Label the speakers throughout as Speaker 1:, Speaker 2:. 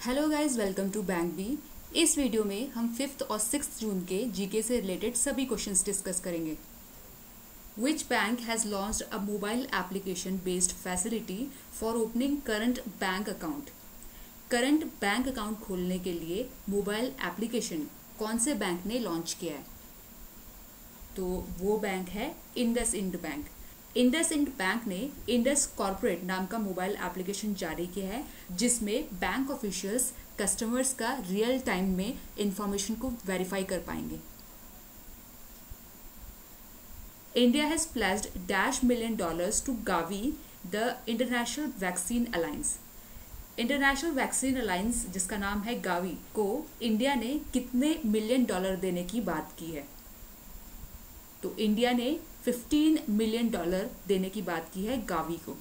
Speaker 1: Hello guys, welcome to bank B. इस video में हम 5th और 6th जून के जीके से रिलेटेड सभी क्वेश्चंस डिस्कस करेंगे। Which bank has launched a mobile application based facility for opening current bank account. Current bank account खोलने के लिए मोबाइल एप्लीकेशन कौन से बैंक ने लॉन्च किया है? तो वो बैंक है इंडसइंड बैंक। इंडसइंड बैंक ने इंडस कॉर्पोरेट नाम का मोबाइल एप्लीकेशन जारी किया है, जिसमें बैंक ऑफिशियल्स कस्टमर्स का रियल टाइम में इंफॉर्मेशन को वेरीफाई कर पाएंगे। India has placed $1 million to Gavi, the international vaccine alliance. International vaccine alliance, जिसका नाम है गावी, को इंडिया ने कितने $1 million देने की बात की है? तो इंडिया ने $15 million देने की बात की है गावी को।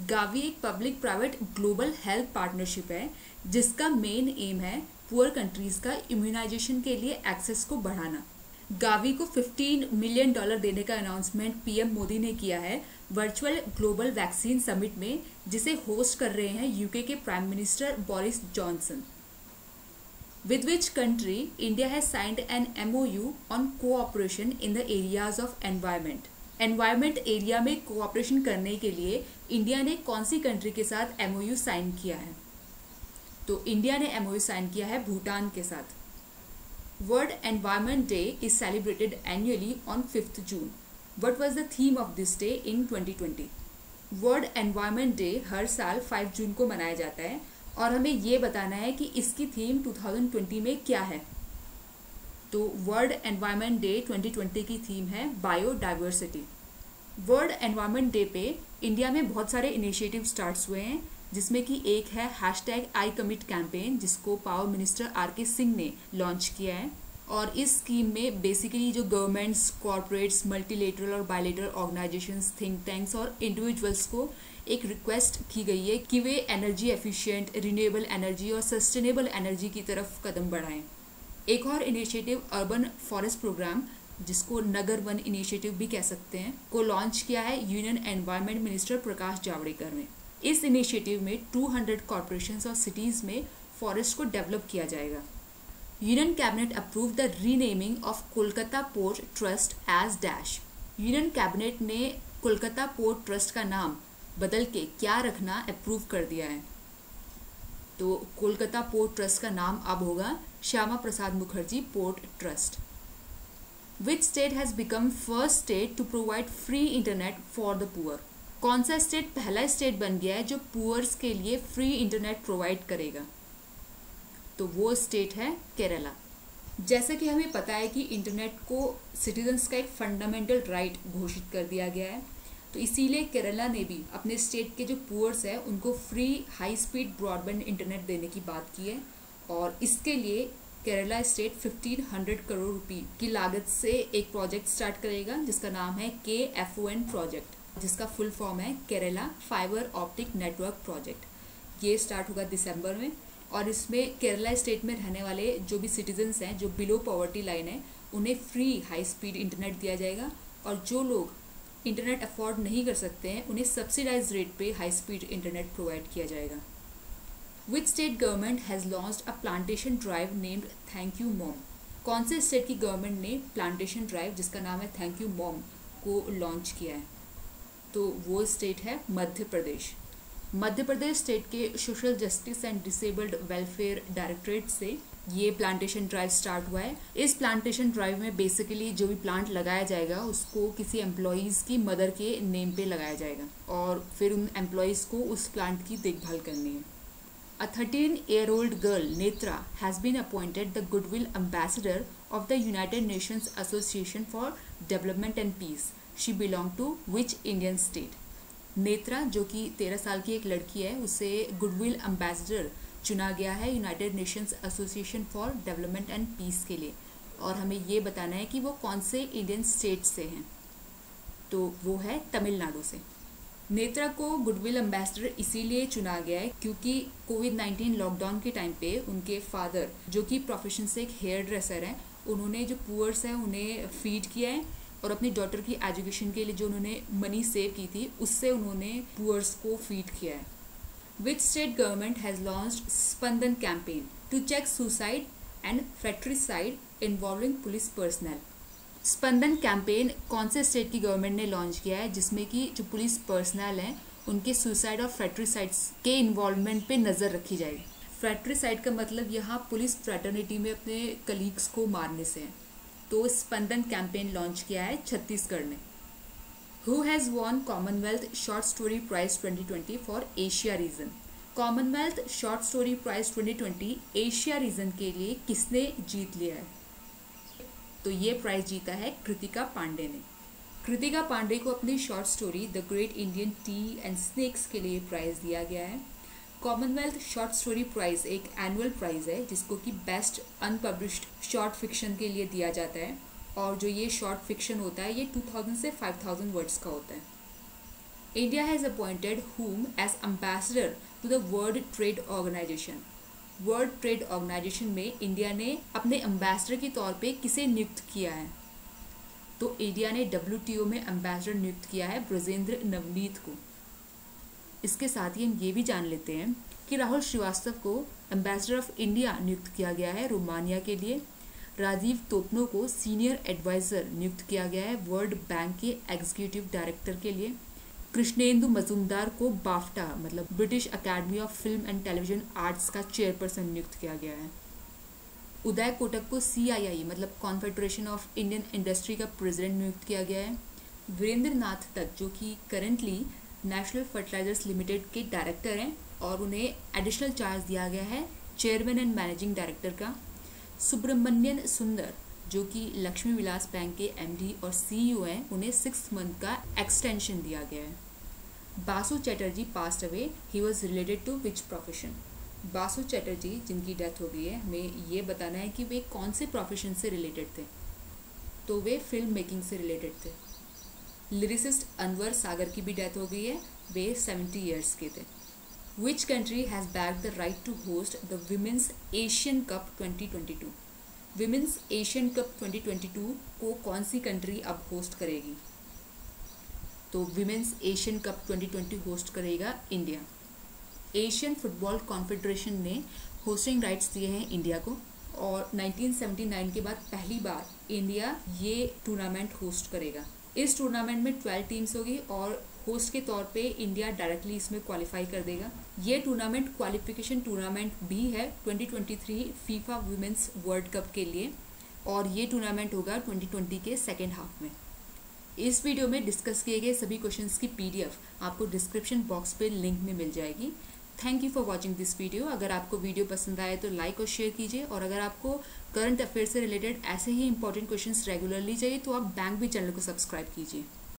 Speaker 1: गावी एक public private global health partnership है, जिसका मेन एम है पुअर कंट्रीज का इम्यूनाइजेशन के लिए एक्सेस को बढ़ाना। गावी को $15 million देने का अनाउंसमेंट पीएम मोदी ने किया है वर्चुअल ग्लोबल वैक्सीन समिट में, जिसे होस्ट कर रहे हैं यूके के prime minister Boris Johnson. With which country India has signed an MOU on cooperation in the areas of environment? Environment area में कोऑपरेशन करने के लिए इंडिया ने कौन सी कंट्री के साथ MOU साइन किया है? तो इंडिया ने MOU साइन किया है भूटान के साथ। World environment day is celebrated annually on 5th June. What was the theme of this day in 2020? World environment day हर साल 5 जून को मनाया जाता है और हमें ये बताना है कि इसकी थीम 2020 में क्या है। तो वर्ल्ड एनवायरनमेंट डे 2020 की थीम है बायोडाइवर्सिटी। वर्ल्ड एनवायरनमेंट डे पे इंडिया में बहुत सारे इनिशिएटिव स्टार्ट्स हुए हैं, जिसमें कि एक है #ICommit कैंपेन, जिसको पावर मिनिस्टर RK सिंह ने लॉन्च किया है। और इस स्कीम में बेसिकली जो गवर्नमेंट्स, कॉर्पोरेट्स, मल्टीलेटरल और बायलेटरल ऑर्गेनाइजेशंस, थिंक टैंक्स और इंडिविजुअल्स को एक रिक्वेस्ट की गई है कि वे एनर्जी एफिशिएंट, रिन्यूएबल एनर्जी और सस्टेनेबल एनर्जी की तरफ कदम बढ़ाएं। एक और इनिशिएटिव अर्बन फॉरेस्ट प्रोग्राम, जिसको नगर वन इनिशिएटिव भी कह सकते हैं, को लॉन्च किया है union environment minister Prakash Javadekar ने। इस इनिशिएटिव में 200 कॉर्पोरेशंस और सिटीज में फॉरेस्ट को डेवलप किया जाएगा। Union cabinet approve the renaming of Kolkata port trust as dash. Union cabinet ने कोलकाता पोर्ट ट्रस्ट का नाम बदल के क्या रखना अप्रूव कर दिया है? तो कोलकाता पोर्ट ट्रस्ट का नाम अब होगा Shyama Prasad Mukherjee port trust. Which state has become first state to provide free internet for the poor? कौन सा स्टेट पहला स्टेट बन गया है जो पुअर्स के लिए फ्री इंटरनेट प्रोवाइड करेगा? तो वो स्टेट है केरला। जैसा कि हमें पता है कि इंटरनेट को सिटीजन्स का एक फंडामेंटल राइट घोषित कर दिया गया है, तो इसीलिए केरला ने भी अपने स्टेट के जो पुअर्स हैं उनको free high speed broadband internet देने की बात की है। और इसके लिए केरला स्टेट 1500 करोड़ रुपए की लागत से एक प्रोजेक्ट स्टार्ट करेगा, जिसका नाम है KFON प्रोजेक्ट, जिसका फुल फॉर्म है Kerala fibre optic network project. ये स्टार्ट होगा दिसंबर में और इसमें केरला स्टेट में रहने वाले जो भी सिटीजन्स हैं जो बिलो पॉवर्टी लाइन है, उन्हें फ्री हाई स्पीड इंटरनेट दिया जाएगा। और जो लोग इंटरनेट अफोर्ड नहीं कर सकते हैं, उन्हें सब्सिडाइज रेट पे हाई स्पीड इंटरनेट प्रोवाइड किया जाएगा। Which state government has launched a plantation drive named thank you mom? कौन से स्टेट की गवर्नमेंट ने प्लांटेशन ड्राइव, जिसका नाम है थैंक यू मॉम, को लॉन्च किया है? तो वो स्टेट है मध्य प्रदेश। मध्य प्रदेश स्टेट के social justice and disabled welfare directorate से ये प्लांटेशन ड्राइव स्टार्ट हुआ है। इस प्लांटेशन ड्राइव में बेसिकली जो भी प्लांट लगाया जाएगा उसको किसी एम्प्लॉयज़ की मदर के नेम पे लगाया जाएगा और फिर उन एम्प्लॉयज़ को उस प्लांट की देखभाल करनी है। A 13-year-old girl, Netra, has been appointed the Goodwill Ambassador of the United Nations Association for Development and Peace. She belongs to which Indian state? Netra, जो कि 13 साल की एक लड़की है, उसे गुडविल एम्बेसडर चुना गया है United Nations association for development and peace के लिए। और हमें ये बताना है कि वो कौन से इंडियन स्टेट से हैं। तो वो है तमिलनाडु से। नेत्रा को गुडविल एम्बेसडर इसीलिए चुना गया है क्योंकि कोविड-19 लॉकडाउन के टाइम पे उनके फादर, जो कि प्रोफेशन से एक हेयर ड्रेसर हैं, उन्होंने जो पुअर्स हैं उन्हें फीड किया है और अपनी डॉटर की एजुकेशन के लिए जो उन्होंने मनी सेव की थी उससे उन्होंने पुअर्स को फीड किया है। Which state government has launched Spandan campaign to check suicide and fratricide involving police personnel? Spandan campaign कौन से स्टेट की गवर्नमेंट ने लॉन्च किया है जिसमें कि जो पुलिस पर्सनल हैं उनके सुसाइड और फ्रेट्रिसाइड्स के इन्वॉल्वमेंट पे नज़र रखी जाएगी। फ्रेट्रिसाइड का मतलब यहाँ पुलिस फ्रेटर्निटी में अपने कलीग्स को मारने से है। तो स्पंदन कैंपेन लॉन्च किया है छत्तीसगढ़ ने। Who has won Commonwealth Short Story Prize 2020 for Asia region? Commonwealth short story prize 2020 Asia region के लिए किसने जीत लिया है? तो ये प्राइज जीता है कृतिका पांडे ने। कृतिका पांडे को अपनी short story the great Indian T and snacks के लिए प्राइज दिया गया है। कॉमनवेल्थ शॉर्ट स्टोरी प्राइज एक एनुअल प्राइज है जिसको कि बेस्ट अनपब्लिश्ड शॉर्ट फिक्शन के लिए दिया जाता है, और जो ये शॉर्ट फिक्शन होता है ये 2000 से 5000 वर्ड्स का होता है। India has appointed whom as ambassador to the World Trade Organization. World Trade Organization में इंडिया ने अपने एम्बेसडर के तौर पे किसे नियुक्त किया है? तो इंडिया ने WTO में एम्बेसडर नियुक्त किया है ब्रजेंद्र नवनीत को। इसके साथ ही हम ये भी जान लेते हैं कि राहुल श्रीवास्तव को एम्बेसडर ऑफ इंडिया नियुक्त किया गया है रोमानिया के लिए। राजीव तोपनो को सीनियर एडवाइज़र नियुक्त किया गया है वर्ल्ड बैंक के एग्जीक्यूटिव डायरेक्टर के लिए। कृष्णेंदु मजूमदार को बाफ्टा मतलब British academy of film and television arts का चेयरपर्सन नियुक्त किया गया है। उदय कोटक को CII मतलब कॉन्फेडरेशन ऑफ इंडियन इंडस्ट्री का प्रेसिडेंट नियुक्त किया गया है। वीरेंद्र नाथ तक जो कि करंटली नेशनल फर्टिलाइजर्स लिमिटेड के डायरेक्टर हैं और उन्हें एडिशनल चार्ज दिया गया है चेयरमैन एंड मैनेजिंग डायरेक्टर का। सुब्रमण्यन सुंदर जो कि लक्ष्मी विलास बैंक के MD और CEO हैं, उन्हें 6 मंथ का एक्सटेंशन दिया गया है। Basu Chatterjee passed away, he was related to which profession? Basu Chatterjee जिनकी डेथ हो गई है, हमें ये बताना है कि वे कौन से प्रोफेशन से रिलेटेड थे। तो वे फिल्म मेकिंग से रिलेटेड थे। लिरिसिस्ट अनवर सागर की भी डेथ हो गई है, वे 70 ईयर्स के थे। Which country has backed the right to host the women's Asian cup 2022? Women's Asian cup 2022 को कौन सी कंट्री अब होस्ट करेगी? तो विमेंस एशियन कप 2020 होस्ट करेगा इंडिया। एशियन फुटबॉल कॉन्फेडरेशन ने होस्टिंग राइट्स दिए हैं इंडिया को, और 1979 के बाद पहली बार इंडिया ये टूर्नामेंट होस्ट करेगा। इस टूर्नामेंट में 12 टीम्स होगी और होस्ट के तौर पे इंडिया डायरेक्टली इसमें क्वालिफाई कर देगा। ये टूर्नामेंट क्वालिफिकेशन टूर्नामेंट भी है 2023 फीफा वुमेन्स वर्ल्ड कप के लिए, और ये टूर्नामेंट होगा 2020 के सेकेंड हाफ में। इस वीडियो में डिस्कस किए गए सभी क्वेश्चंस की PDF आपको डिस्क्रिप्शन बॉक्स पे लिंक में मिल जाएगी। Thank you for watching this video. अगर आपको वीडियो पसंद आए तो लाइक और शेयर कीजिए, और अगर आपको करंट अफेयर से रिलेटेड ऐसे ही इंपॉर्टेंट क्वेश्चंस रेगुलरली चाहिए तो आप बैंक भी चैनल को सब्सक्राइब कीजिए।